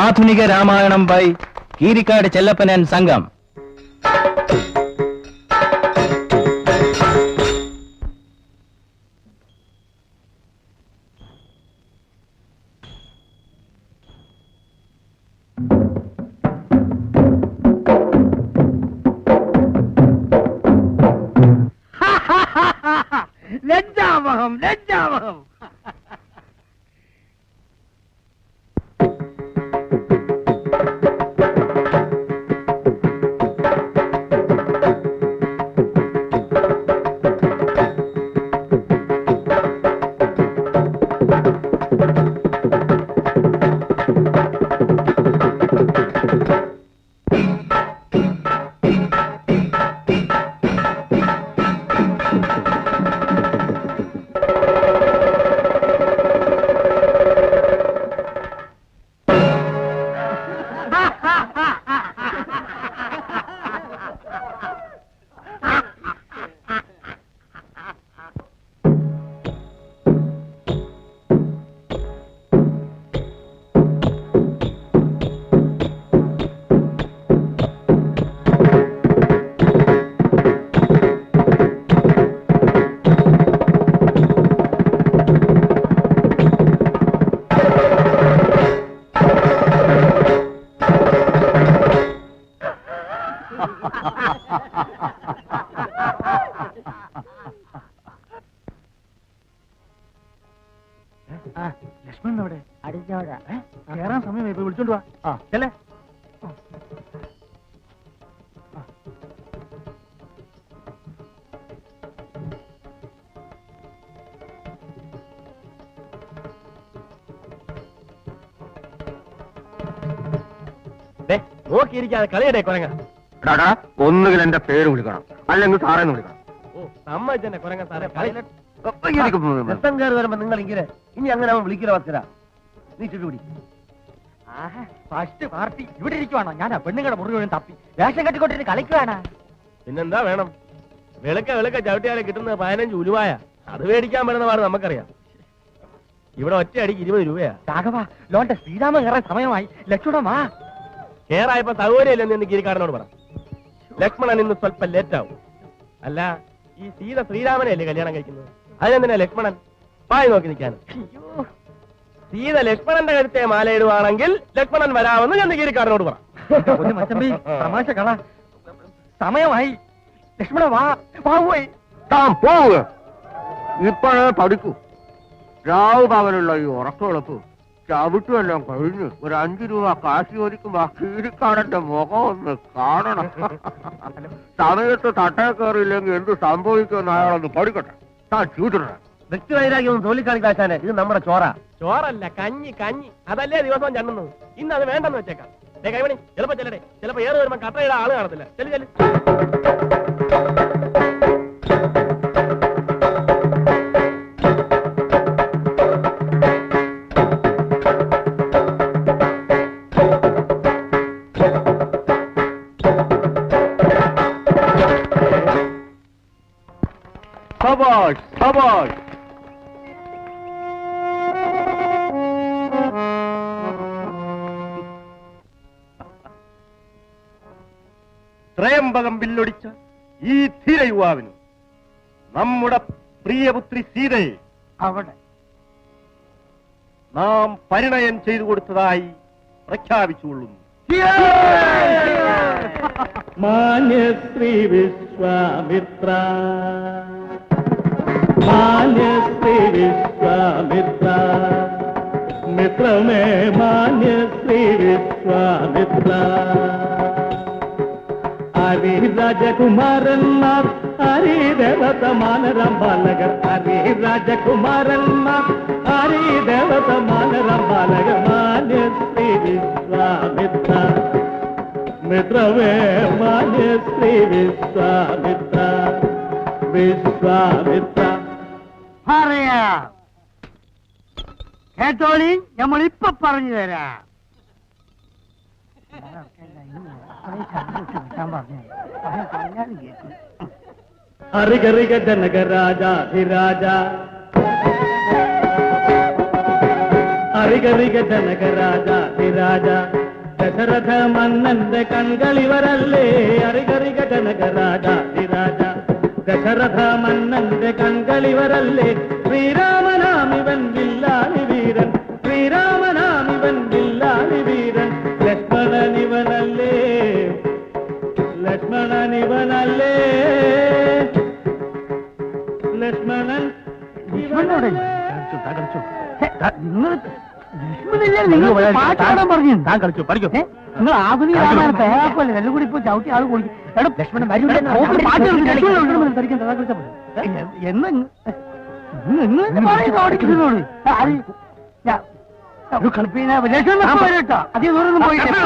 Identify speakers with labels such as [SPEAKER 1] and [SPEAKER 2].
[SPEAKER 1] ആധുനിക Ramayanam by Keerikkad Chellappan and സംഘം.
[SPEAKER 2] ലജ്ജാവഹം ലജ്ജാവഹം. ലക്ഷ്മണൻ അവിടെ അടിച്ചോടാ. കേറാൻ സമയമായി, ഇപ്പൊ വിളിച്ചോണ്ട് വാ. ചെല്ലേ. നോക്കിയിരിക്കാതെ കളിയടേ കൊരങ്ങ.
[SPEAKER 3] ഒന്നുകിൽ എന്റെ പേര് വിളിക്കണം, അല്ലെങ്കിൽ സാറേന്ന് വിളിക്കണം.
[SPEAKER 2] ഓ സമ്മതിച്ചെന്നെ കൊരങ്ങ സാറേ.
[SPEAKER 3] രസം കയറി വരുമ്പോ നിങ്ങൾ ഇങ്ങനെ ഇനി അങ്ങനെ അവൻ വിളിക്കില്ല വസ്കര. നീ ചുറ്റുപിടി.
[SPEAKER 2] ഫസ്റ്റ് പാർട്ടി ഇവിടെ ഇരിക്കുവാണോ? ഞാൻ പെണ്ണുങ്ങളുടെ മുറി തപ്പി വേഷം കെട്ടിക്കൊണ്ടിട്ട് കളിക്കുവാണ്.
[SPEAKER 3] പിന്നെന്താ വേണം? വെളുക്ക ചവിട്ടിയാലെ കിട്ടുന്ന 15 ഉലുവായ, അത് മേടിക്കാൻ പറ്റുന്ന പാട് നമുക്കറിയാം. ഇവിടെ ഒറ്റ അടിക്ക് 20 രൂപയാ.
[SPEAKER 2] രാഘവ ലോന്റെ ശ്രീരാമ കയറാൻ സമയമായി. ലക്ഷ്മണമാ
[SPEAKER 3] കേറായപ്പോ സൗകര്യമില്ലെന്ന് എന്ന് ഗിരിക്കാരനോട് പറ. ലക്ഷ്മണൻ ഇന്ന് സ്വല്പം ലേറ്റ് ആവും. അല്ല, ഈ സീത ശ്രീരാമനെയല്ലേ കല്യാണം കഴിക്കുന്നത്? അതിനെന്തിനാ ലക്ഷ്മണൻ പായി നോക്കി നിൽക്കാനും? സീത ലക്ഷ്മണന്റെ കരുത്തെ മാലയിടുവാണെങ്കിൽ ലക്ഷ്മണൻ വരാമെന്ന് ഞാൻ ഗിരിക്കാരനോട് പറ.
[SPEAKER 2] തമാശ കള. സമയമായി. ലക്ഷ്മണ വാ. പോയി
[SPEAKER 3] താൻ പോവുക. ഇപ്പോഴേ പഠിക്കൂ. രാവ് പകലുള്ള ഈ ഉറക്കമുളപ്പ് ചവിട്ടുമെല്ലാം കഴിഞ്ഞ് ഒരു 5 രൂപ കാശി ഒരിക്കുമ്പോ ആ കീരിക്കാരന്റെ മുഖം ഒന്ന് കാണണം. സമയത്ത് തട്ടേ കയറിയില്ലെങ്കിൽ എന്ത് സംഭവിക്കുമെന്ന് അയാളൊന്ന് പഠിക്കട്ടെ. താൻ ചൂട്ടിട. വ്യക്തിവൈരാഗ്യം തോലിക്കാണിക്കാശാനെ, ഇത് നമ്മുടെ ചോറല്ല, കഞ്ഞി. അതല്ലേ ദിവസവും ചണ്ണുന്നത്. ഇന്ന് അത് വേണ്ടെന്ന് വെച്ചേക്കാം. കൈമണി ചിലപ്പോ ചെല്ലടേ, ചിലപ്പോ ഏറെ വരുമ്പോ കട്ടയുടെ ആള് കാണത്തില്ല. ചെല്ലു. ത്രയംബകം വില്ലൊടിച്ച ഈ ധീര യുവാവിന് നമ്മുടെ പ്രിയപുത്രി സീതയെ
[SPEAKER 2] അവിടെ
[SPEAKER 3] നാം പരിണയം ചെയ്തു കൊടുത്തതായി പ്രഖ്യാപിച്ചുകൊള്ളുന്നു.
[SPEAKER 4] മാന്യശ്രീ വിശ്വാമിത്ര, മാന്യശ്രീ വിശ്വാമിത്ര, മിത്രമേ മാന്യശ്രീ വിശ്വാമിത്ര. ഹരി രാജകുമാരന്മാർ, ഹരി ദേവത മാനരം ബാലകർ, ഹരി രാജകുമാരന്മാർ, ഹരി ദേവത മാനരം ബാലകർ. മാന്യശ്രീ വിശ്വാമിത്ര, മിത്രമേ മാന്യശ്രീ വിശ്വാമിത്ര, വിശ്വാമിത്ര.
[SPEAKER 2] പറയാ കേട്ടോളി, നമ്മളിപ്പൊ പറഞ്ഞു തരാം.
[SPEAKER 4] ഹരിഗരിക ജനക രാജാധിരാജ, ഹരിഗരിക ജനക രാജാധിരാജ, രാജാധിരാജ ദശരഥ മന്നന്റെ കൺകളിവരല്ലേ അറികറിക ജനക രാജാധിരാജ ദശരഥ മന്നന്റെ കൺകളിവരല്ലേ ശ്രീരാമനാമിവൻ വില്ലാളി വീരൻ ശ്രീരാമനാമിവൻ വില്ലാളി വീരൻ ലക്ഷ്മണനിവനല്ലേ ലക്ഷ്മണനിവനല്ലേ ലക്ഷ്മണൻ
[SPEAKER 2] പറഞ്ഞു താൻ കളിച്ചു പഠിക്കും നിങ്ങൾ ആധുനിക പേരാക്കല്ലേ വെള്ളം കൂടി ഇപ്പൊ ചവിട്ടി ആൾ കുടിക്കും ലക്ഷ്മണൻ അധികം ദൂരം പോയിട്ട്